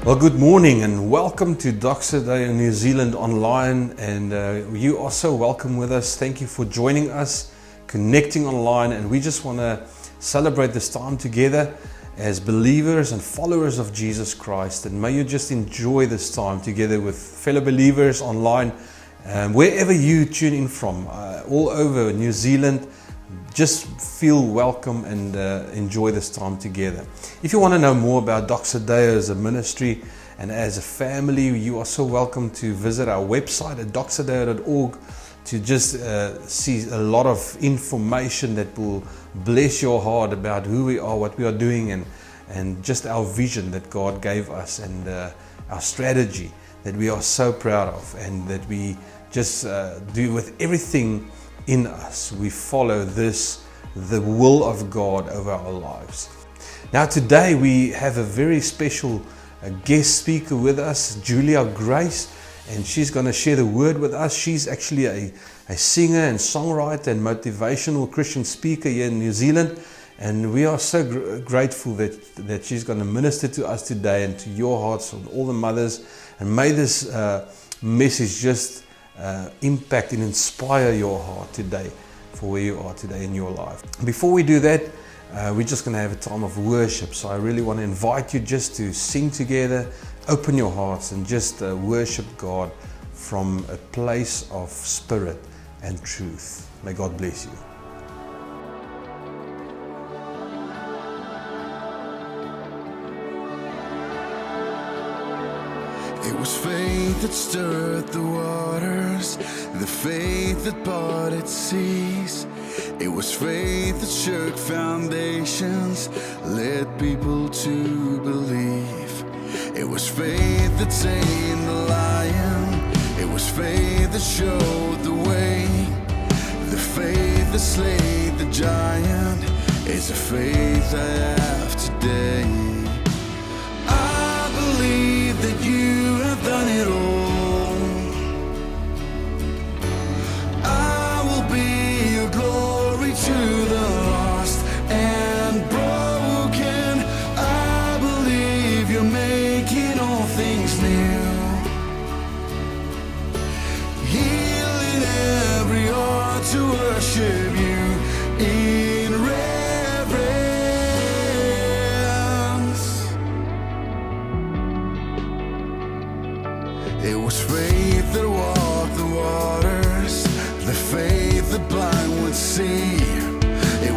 Well, good morning and welcome to Doxa Day in New Zealand online, and you are so welcome with us. Thank you for joining us, connecting online, and we just want to celebrate this time together as believers and followers of Jesus Christ. And may you just enjoy this time together with fellow believers online, wherever you tune in from, all over New Zealand. Just feel welcome and enjoy this time together. If you want to know more about Doxa Day as a ministry and as a family, you are so welcome to visit our website at doxadeo.org to just see a lot of information that will bless your heart about who we are, what we are doing, and just our vision that God gave us, and our strategy that we are so proud of, and that we just do with everything in us. We follow the will of God over our lives. Now today we have a very special guest speaker with us, Julia Grace, and she's going to share the word with us. She's actually a singer and songwriter and motivational Christian speaker here in New Zealand, and we are so grateful that she's going to minister to us today and to your hearts, and all the mothers, and may this message just impact and inspire your heart today for where you are today in your life. Before we do that, we're just going to have a time of worship. So I really want to invite you just to sing together, open your hearts, and just worship God from a place of spirit and truth. May God bless you. It was faith that stirred the waters, the faith that parted seas. It was faith that shook foundations, led people to believe. It was faith that tamed the lion. It was faith that showed the way. The faith that slayed the giant is the faith I have today. I believe that you have done it all. I will be your glory to the lost and broken. I believe you're making all things new, healing every heart to worship you in reverence. It was faith that walked the waters, the faith that blind would see. It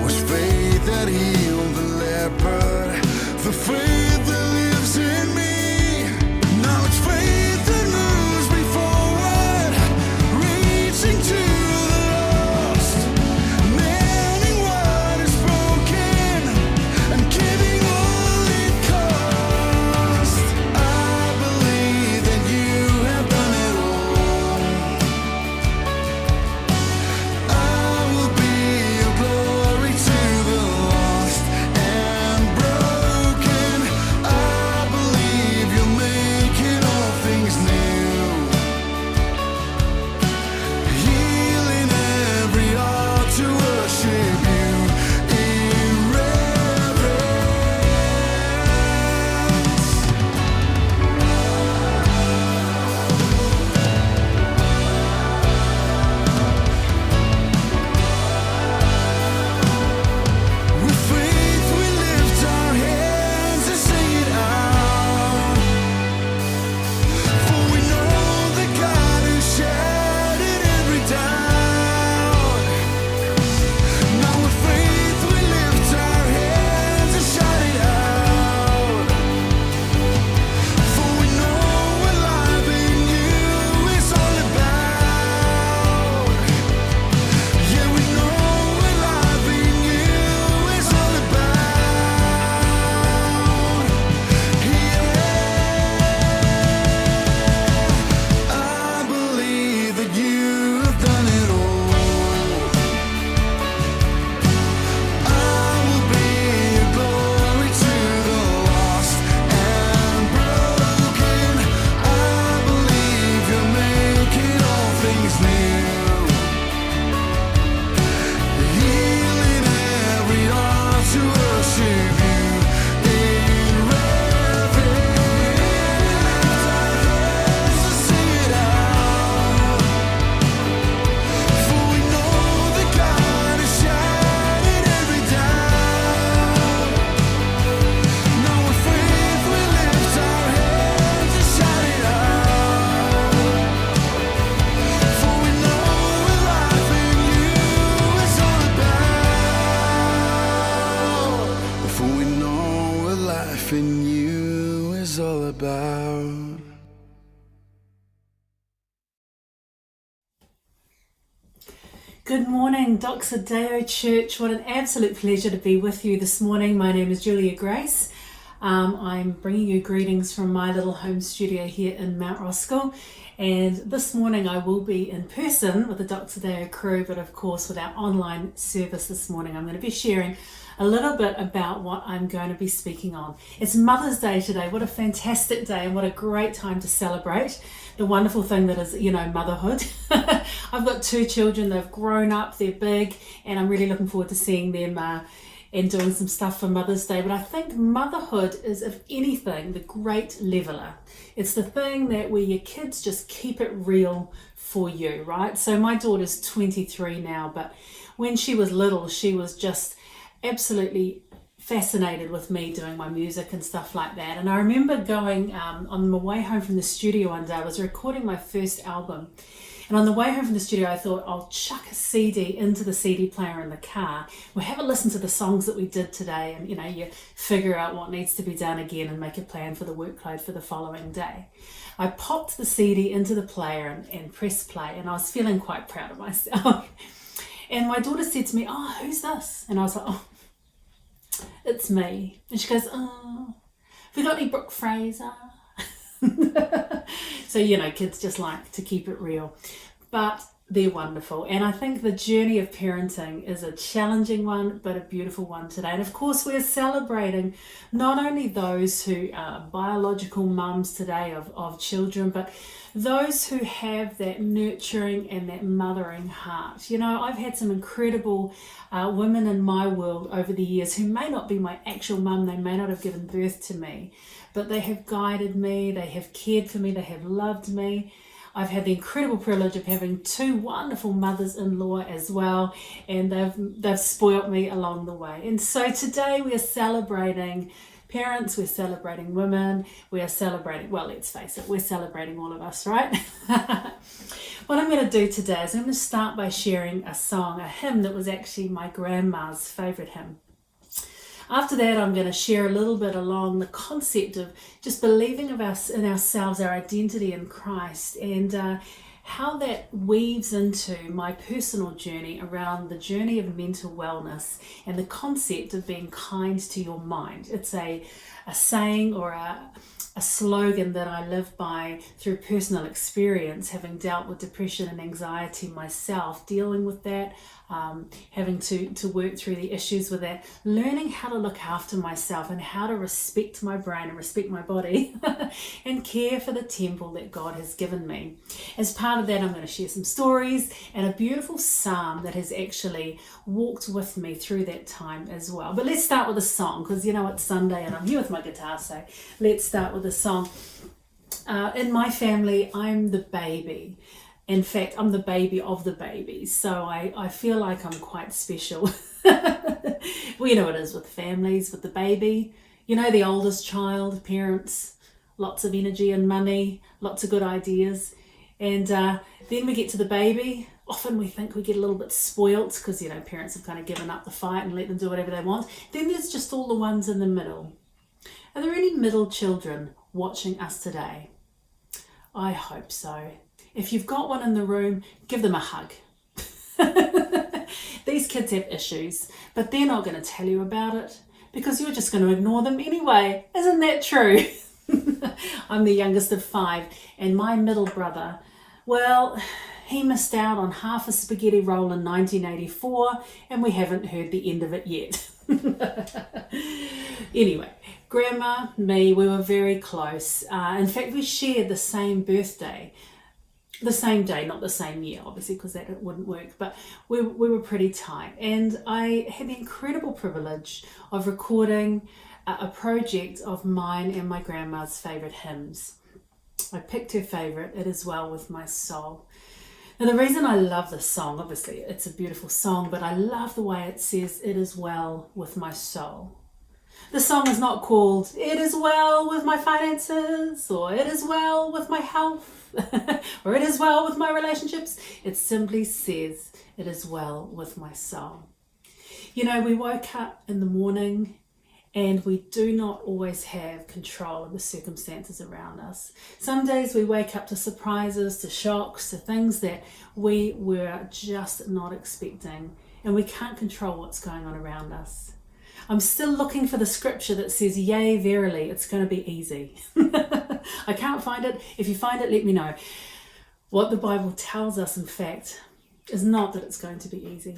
Good morning, Untitled Church. What an absolute pleasure to be with you this morning. My name is Julia Grace. I'm bringing you greetings from my little home studio here in Mount Roskill. And this morning I will be in person with the Untitled crew, but of course with our online service this morning, I'm going to be sharing a little bit about what I'm going to be speaking on. It's Mother's Day today. What a fantastic day and what a great time to celebrate the wonderful thing that is, motherhood. I've got 2 children. They've grown up, they're big, and I'm really looking forward to seeing them and doing some stuff for Mother's Day. But I think motherhood is, if anything, the great leveler. It's the thing that where your kids just keep it real for you, right? So my daughter's 23 now, but when she was little, she was just absolutely fascinated with me doing my music and stuff like that. And I remember going on my way home from the studio one day. I was recording my first album, and on the way home from the studio I thought I'll chuck a CD into the CD player in the car. We'll have a listen to the songs that we did today, and you figure out what needs to be done again and make a plan for the workload for the following day. I popped the CD into the player and pressed play, and I was feeling quite proud of myself. And my daughter said to me, "Oh, who's this?" And I was like, "Oh, it's me." And she goes, "Oh, have we got any Brooke Fraser?" So, kids just like to keep it real, but they're wonderful. And I think the journey of parenting is a challenging one, but a beautiful one today. And of course, we're celebrating not only those who are biological mums today of children, but those who have that nurturing and that mothering heart. I've had some incredible women in my world over the years who may not be my actual mum, they may not have given birth to me, but they have guided me, they have cared for me, they have loved me. I've had the incredible privilege of having 2 wonderful mothers-in-law as well, and they've spoilt me along the way. And so today we are celebrating parents, we're celebrating women, we are celebrating, well, let's face it, we're celebrating all of us, right? What I'm going to do today is I'm going to start by sharing a song, a hymn that was actually my grandma's favourite hymn. After that, I'm going to share a little bit along the concept of just believing in ourselves, our identity in Christ, and how that weaves into my personal journey around the journey of mental wellness and the concept of being kind to your mind. It's a saying or a slogan that I live by through personal experience, having dealt with depression and anxiety myself, dealing with that, having to work through the issues with that, learning how to look after myself and how to respect my brain and respect my body and care for the temple that God has given me. As part of that, I'm going to share some stories and a beautiful psalm that has actually walked with me through that time as well. But let's start with a song, because it's Sunday and I'm here with my guitar, so let's start with a song. In my family, I'm the baby. In fact, I'm the baby of the babies, so I feel like I'm quite special. Well, you know it is with families, with the baby. The oldest child, parents, lots of energy and money, lots of good ideas. And then we get to the baby. Often we think we get a little bit spoilt because, parents have kind of given up the fight and let them do whatever they want. Then there's just all the ones in the middle. Are there any middle children watching us today? I hope so. If you've got one in the room, give them a hug. These kids have issues, but they're not going to tell you about it because you're just going to ignore them anyway. Isn't that true? I'm the youngest of 5, and my middle brother, well, he missed out on half a spaghetti roll in 1984, and we haven't heard the end of it yet. Anyway, Grandma, me, we were very close. In fact, we shared the same birthday. The same day, not the same year, obviously, because that wouldn't work, but we were pretty tight. And I had the incredible privilege of recording a project of mine and my grandma's favourite hymns. I picked her favourite, It Is Well With My Soul. Now, the reason I love this song, obviously, it's a beautiful song, but I love the way it says, It Is Well With My Soul. The song is not called, It Is Well With My Finances, or It Is Well With My Health, or It Is Well With My Relationships. It simply says, It Is Well With My Soul. We woke up in the morning And we do not always have control of the circumstances around us. Some days we wake up to surprises, to shocks, to things that we were just not expecting, and we can't control what's going on around us. I'm still looking for the scripture that says, yea, verily, it's going to be easy. I can't find it. If you find it, let me know. What the Bible tells us, in fact, is not that it's going to be easy.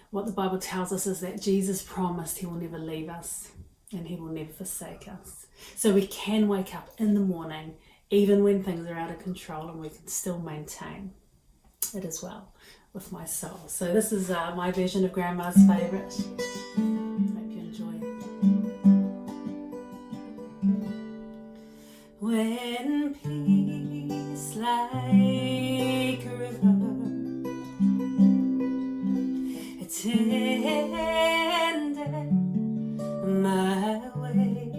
What the Bible tells us is that Jesus promised he will never leave us and he will never forsake us. So we can wake up in the morning, even when things are out of control, and we can still maintain it as well with my soul. So this is my version of Grandma's favourite. Hope you enjoy it. When peace like a river attended my way,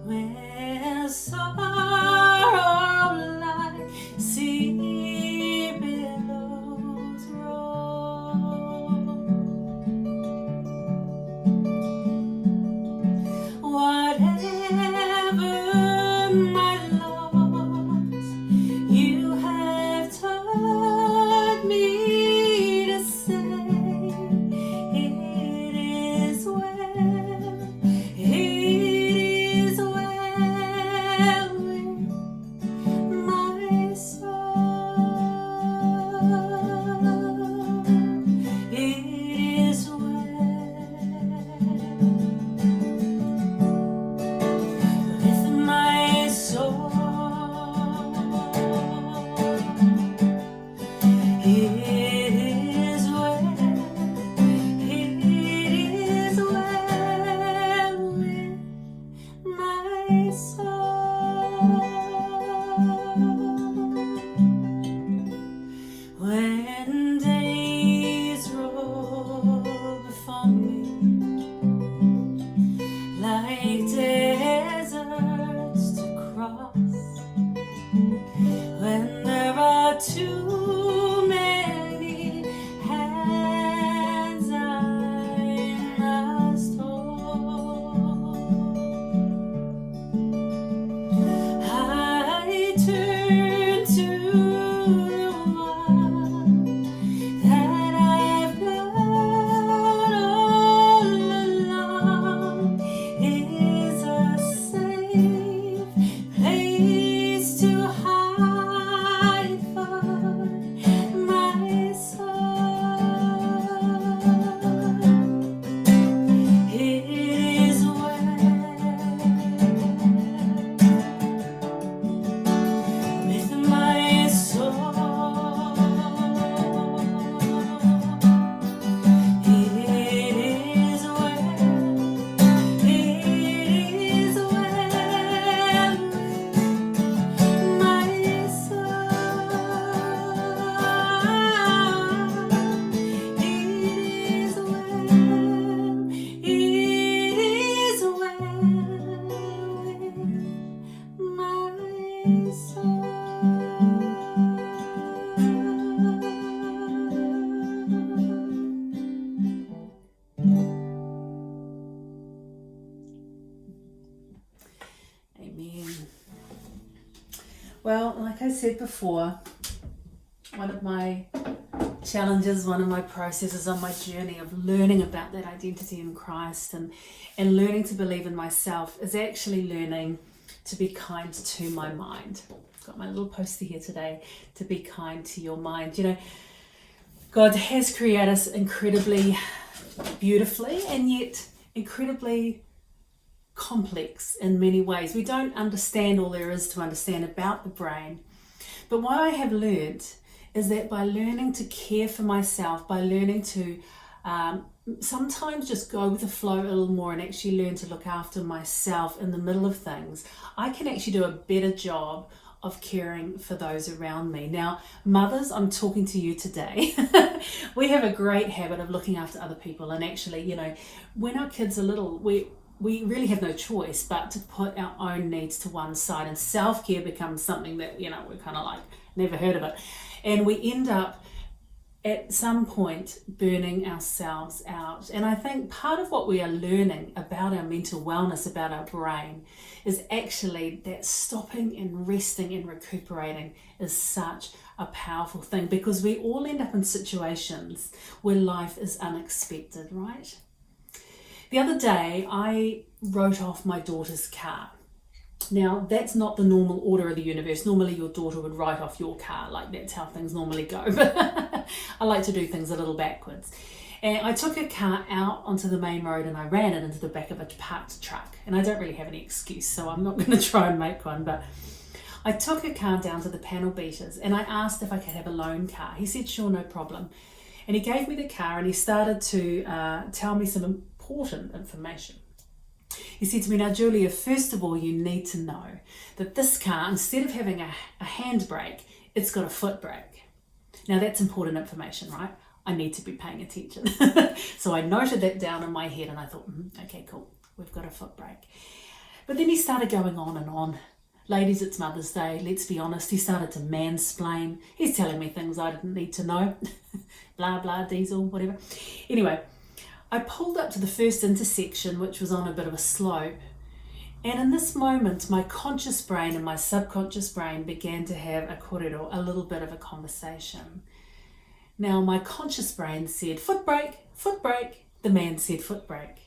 when sorrow like sea billows roll, whatever my loss, you have taught me to say, it is well with my soul. It is well with my soul. It is well with my soul. When days roll before me like deserts to cross, when there are too many hands I must hold, I turn to the one that I've known all along is a safe place to hide for my soul. It is well with my soul. It is well with my Amen. Well, like I said before, one of my challenges, one of my processes on my journey of learning about that identity in Christ and learning to believe in myself is actually learning to be kind to my mind. I've got my little poster here today, to be kind to your mind. You know, God has created us incredibly beautifully and yet incredibly complex in many ways. We don't understand all there is to understand about the brain. But what I have learned is that by learning to care for myself, by learning to sometimes just go with the flow a little more and actually learn to look after myself in the middle of things, I can actually do a better job of caring for those around me. Now, mothers, I'm talking to you today. We have a great habit of looking after other people, and actually, you know, when our kids are little, we really have no choice but to put our own needs to one side, and self-care becomes something that, you know, we're kind of like, never heard of it. And we end up at some point burning ourselves out. And I think part of what we are learning about our mental wellness, about our brain, is actually that stopping and resting and recuperating is such a powerful thing, because we all end up in situations where life is unexpected, right? The other day I wrote off my daughter's car. Now, that's not the normal order of the universe. Normally your daughter would write off your car, like that's how things normally go. But I like to do things a little backwards. And I took her car out onto the main road and I ran it into the back of a parked truck. And I don't really have any excuse, so I'm not going to try and make one. But I took her car down to the panel beaters and I asked if I could have a loan car. He said, sure, no problem. And he gave me the car and he started to tell me some important information. He said to me, now Julia, first of all, you need to know that this car, instead of having a handbrake, it's got a foot brake. Now that's important information, right? I need to be paying attention. So I noted that down in my head and I thought, okay, cool, we've got a foot brake. But then he started going on and on. Ladies, it's Mother's Day, let's be honest. He started to mansplain. He's telling me things I didn't need to know. Blah, blah, diesel, whatever. Anyway, I pulled up to the first intersection, which was on a bit of a slope. And in this moment, my conscious brain and my subconscious brain began to have a little bit of a conversation. Now, my conscious brain said, foot brake, foot brake. The man said, foot brake.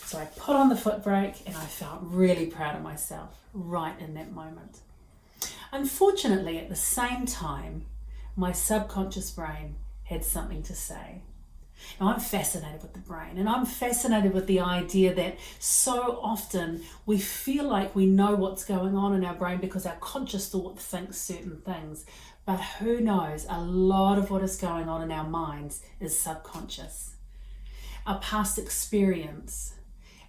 So I put on the foot brake and I felt really proud of myself right in that moment. Unfortunately, at the same time, my subconscious brain had something to say. Now, I'm fascinated with the brain, and I'm fascinated with the idea that so often we feel like we know what's going on in our brain because our conscious thought thinks certain things. But who knows, a lot of what is going on in our minds is subconscious. Our past experience,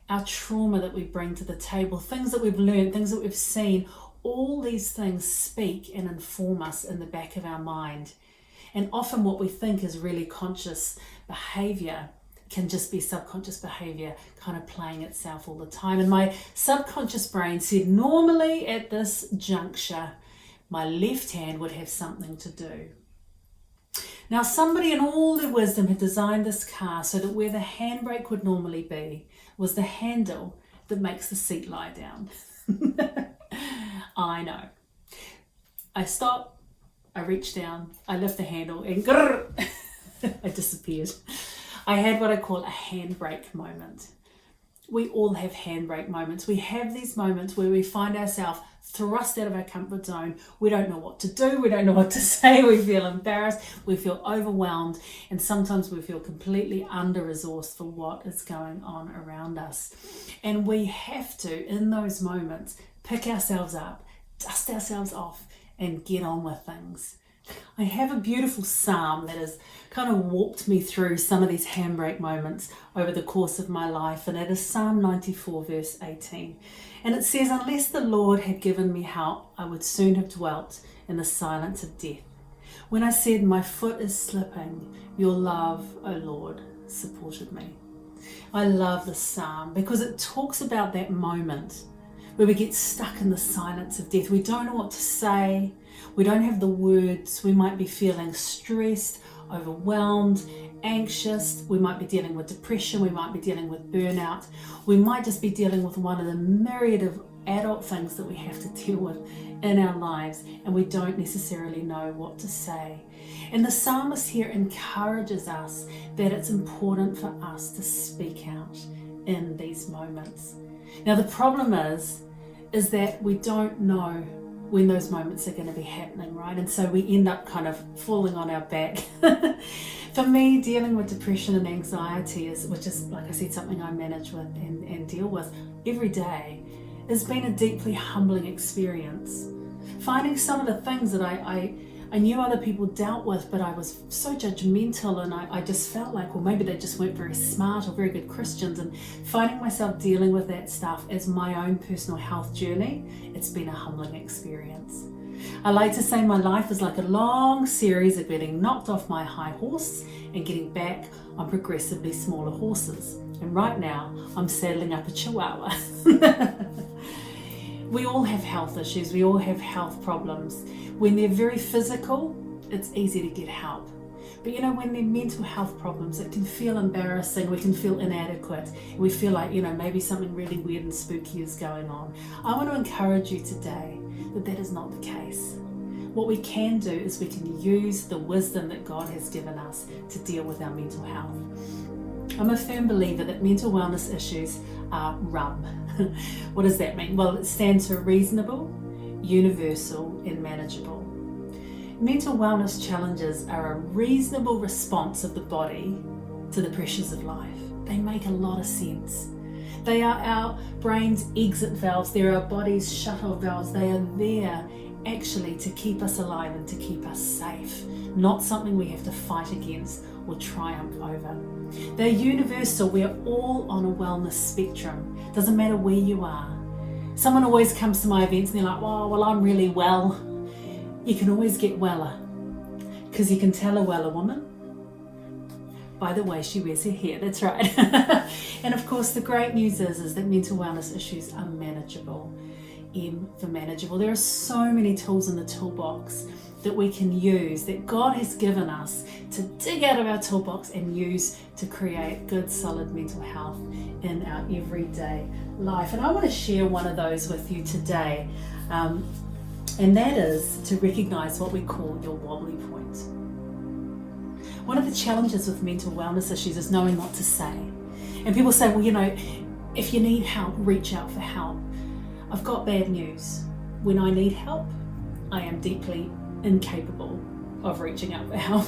our trauma that we bring to the table, things that we've learned, things that we've seen, all these things speak and inform us in the back of our mind. And often what we think is really conscious behavior can just be subconscious behavior kind of playing itself all the time. And my subconscious brain said, normally at this juncture, my left hand would have something to do. Now, somebody in all their wisdom had designed this car so that where the handbrake would normally be was the handle that makes the seat lie down. I know. I stop. I reach down, I lift the handle and grrr, I disappeared. I had what I call a handbrake moment. We all have handbrake moments. We have these moments where we find ourselves thrust out of our comfort zone. We don't know what to do. We don't know what to say. We feel embarrassed. We feel overwhelmed. And sometimes we feel completely under-resourced for what is going on around us. And we have to, in those moments, pick ourselves up, dust ourselves off, and get on with things. I have a beautiful psalm that has kind of walked me through some of these handbrake moments over the course of my life, and it is Psalm 94 verse 18. And it says, unless the Lord had given me help, I would soon have dwelt in the silence of death. When I said my foot is slipping, your love, O Lord, supported me. I love this psalm because it talks about that moment where we get stuck in the silence of death. We don't know what to say. We don't have the words. We might be feeling stressed, overwhelmed, anxious. We might be dealing with depression. We might be dealing with burnout. We might just be dealing with one of the myriad of adult things that we have to deal with in our lives, and we don't necessarily know what to say. And the psalmist here encourages us that it's important for us to speak out in these moments. Now, the problem is that we don't know when those moments are going to be happening, right? And so we end up kind of falling on our back. For me, dealing with depression and anxiety, which is, like I said, something I manage with and deal with every day, has been a deeply humbling experience. Finding some of the things that I knew other people dealt with, but I was so judgmental, and I just felt like, well, maybe they just weren't very smart or very good Christians, and finding myself dealing with that stuff as my own personal health journey, it's been a humbling experience. I like to say my life is like a long series of getting knocked off my high horse and getting back on progressively smaller horses. And right now, I'm saddling up a chihuahua. We all have health issues. We all have health problems. When they're very physical, it's easy to get help. But when they're mental health problems, it can feel embarrassing, we can feel inadequate, we feel like, maybe something really weird and spooky is going on. I want to encourage you today that that is not the case. What we can do is we can use the wisdom that God has given us to deal with our mental health. I'm a firm believer that mental wellness issues are RUM. What does that mean? Well, it stands for reasonable, universal, and manageable. Mental wellness challenges are a reasonable response of the body to the pressures of life. They make a lot of sense. They are our brain's exit valves. They're our body's shut-off valves. They are there actually to keep us alive and to keep us safe, not something we have to fight against or triumph over. They're universal. We're all on a wellness spectrum. Doesn't matter where you are. Someone always comes to my events and they're like, well, I'm really well. You can always get weller, because you can tell a weller woman by the way she wears her hair. That's right. And of course, the great news is that mental wellness issues are manageable. M for manageable. There are so many tools in the toolbox that we can use, that God has given us to dig out of our toolbox and use to create good, solid mental health in our everyday life. And I want to share one of those with you today. And that is to recognize what we call your wobbly point. One of the challenges with mental wellness issues is knowing what to say. And people say, well, if you need help, reach out for help. I've got bad news. When I need help, I am deeply incapable of reaching out for help.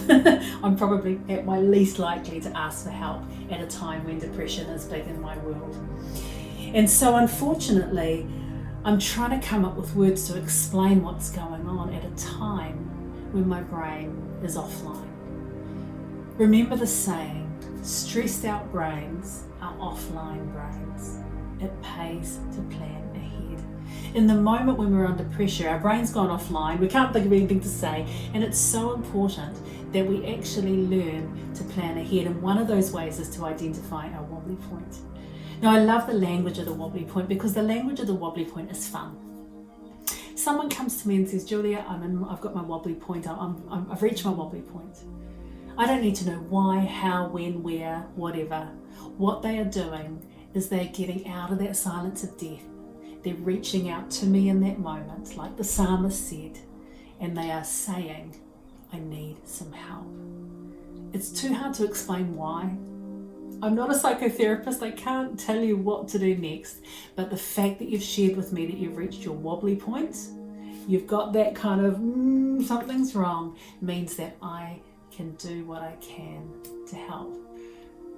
I'm probably at my least likely to ask for help at a time when depression is big in my world. And so unfortunately, I'm trying to come up with words to explain what's going on at a time when my brain is offline. Remember the saying, stressed out brains are offline brains. It pays to plan ahead. In the moment when we're under pressure, our brain's gone offline, we can't think of anything to say, and it's so important that we actually learn to plan ahead. And one of those ways is to identify our wobbly point. Now, I love the language of the wobbly point, because the language of the wobbly point is fun. Someone comes to me and says, Julia, I've got my wobbly point, I've reached my wobbly point. I don't need to know why, how, when, where, whatever. What they are doing is they're getting out of that silence of death. They're reaching out to me in that moment, like the psalmist said, and they are saying, I need some help. It's too hard to explain why. I'm not a psychotherapist, I can't tell you what to do next, but the fact that you've shared with me that you've reached your wobbly point, you've got that kind of something's wrong, means that I can do what I can to help.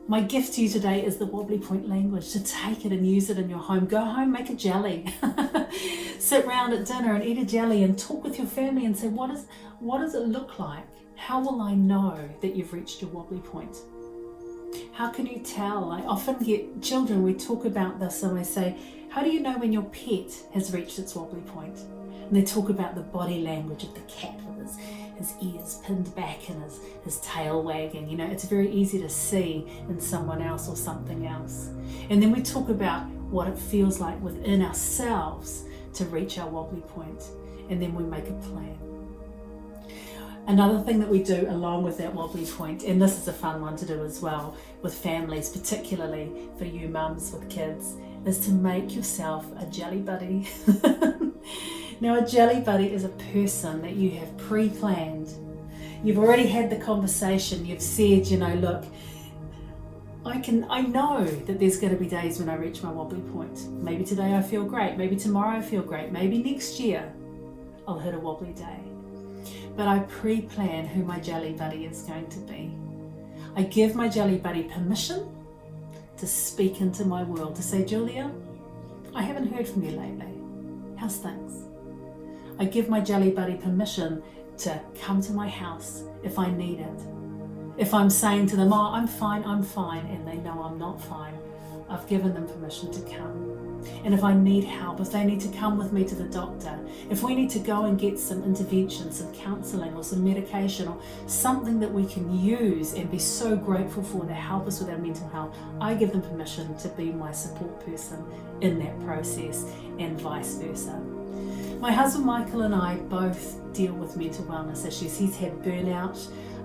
My gift to you today is the wobbly point language, to take it and use it in your home. Go home, make a jelly. Sit round at dinner and eat a jelly and talk with your family and say, what does it look like? How will I know that you've reached your wobbly point? How can you tell? I often get children, we talk about this and I say, how do you know when your pet has reached its wobbly point? And they talk about the body language of the cat with his ears pinned back and his tail wagging. It's very easy to see in someone else or something else. And then we talk about what it feels like within ourselves to reach our wobbly point. And then we make a plan. Another thing that we do along with that wobbly point, and this is a fun one to do as well with families, particularly for you mums with kids, is to make yourself a jelly buddy. Now, a jelly buddy is a person that you have pre-planned. You've already had the conversation. You've said, look, I know that there's going to be days when I reach my wobbly point. Maybe today I feel great. Maybe tomorrow I feel great. Maybe next year I'll hit a wobbly day. But I pre-plan who my jelly buddy is going to be. I give my jelly buddy permission to speak into my world, to say, Julia, I haven't heard from you lately. How's things? I give my jelly buddy permission to come to my house if I need it. If I'm saying to them, I'm fine, and they know I'm not fine, I've given them permission to come. And if I need help, if they need to come with me to the doctor, if we need to go and get some intervention, some counselling or some medication or something that we can use and be so grateful for to help us with our mental health, I give them permission to be my support person in that process, and vice versa. My husband Michael and I both deal with mental wellness issues. He's had burnout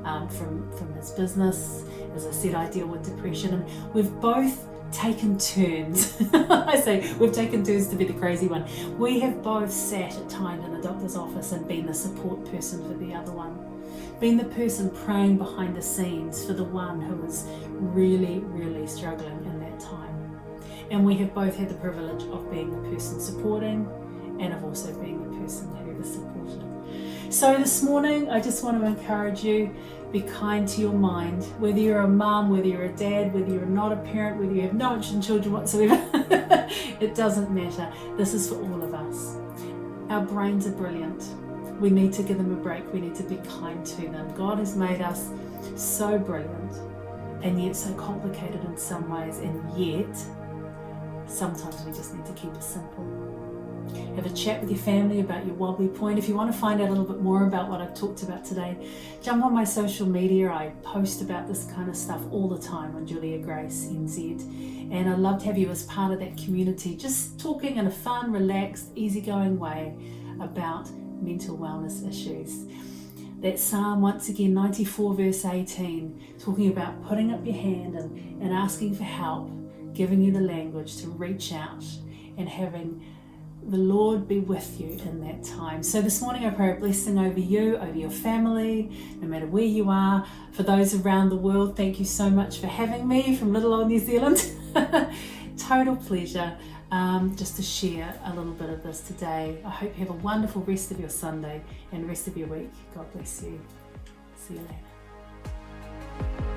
from his business. As I said, I deal with depression, and we've both taken turns. I say we've taken turns to be the crazy one. We have both sat at times in the doctor's office and been the support person for the other one, been the person praying behind the scenes for the one who is really, really struggling in that time. And we have both had the privilege of being the person supporting and of also being the person who is supported. So this morning, I just want to encourage you, be kind to your mind, whether you're a mum, whether you're a dad, whether you're not a parent, whether you have no interest in children whatsoever, it doesn't matter. This is for all of us. Our brains are brilliant. We need to give them a break. We need to be kind to them. God has made us so brilliant and yet so complicated in some ways, and yet sometimes we just need to keep it simple. Have a chat with your family about your wobbly point. If you want to find out a little bit more about what I've talked about today, jump on my social media. I post about this kind of stuff all the time on Julia Grace NZ, and I'd love to have you as part of that community, just talking in a fun, relaxed, easygoing way about mental wellness issues. That Psalm, once again, 94 verse 18, talking about putting up your hand and asking for help, giving you the language to reach out and having the Lord be with you in that time. So this morning I pray a blessing over you, over your family, no matter where you are. For those around the world, thank you so much for having me from little old New Zealand. Total pleasure just to share a little bit of this today. I hope you have a wonderful rest of your Sunday and rest of your week. God bless you. See you later.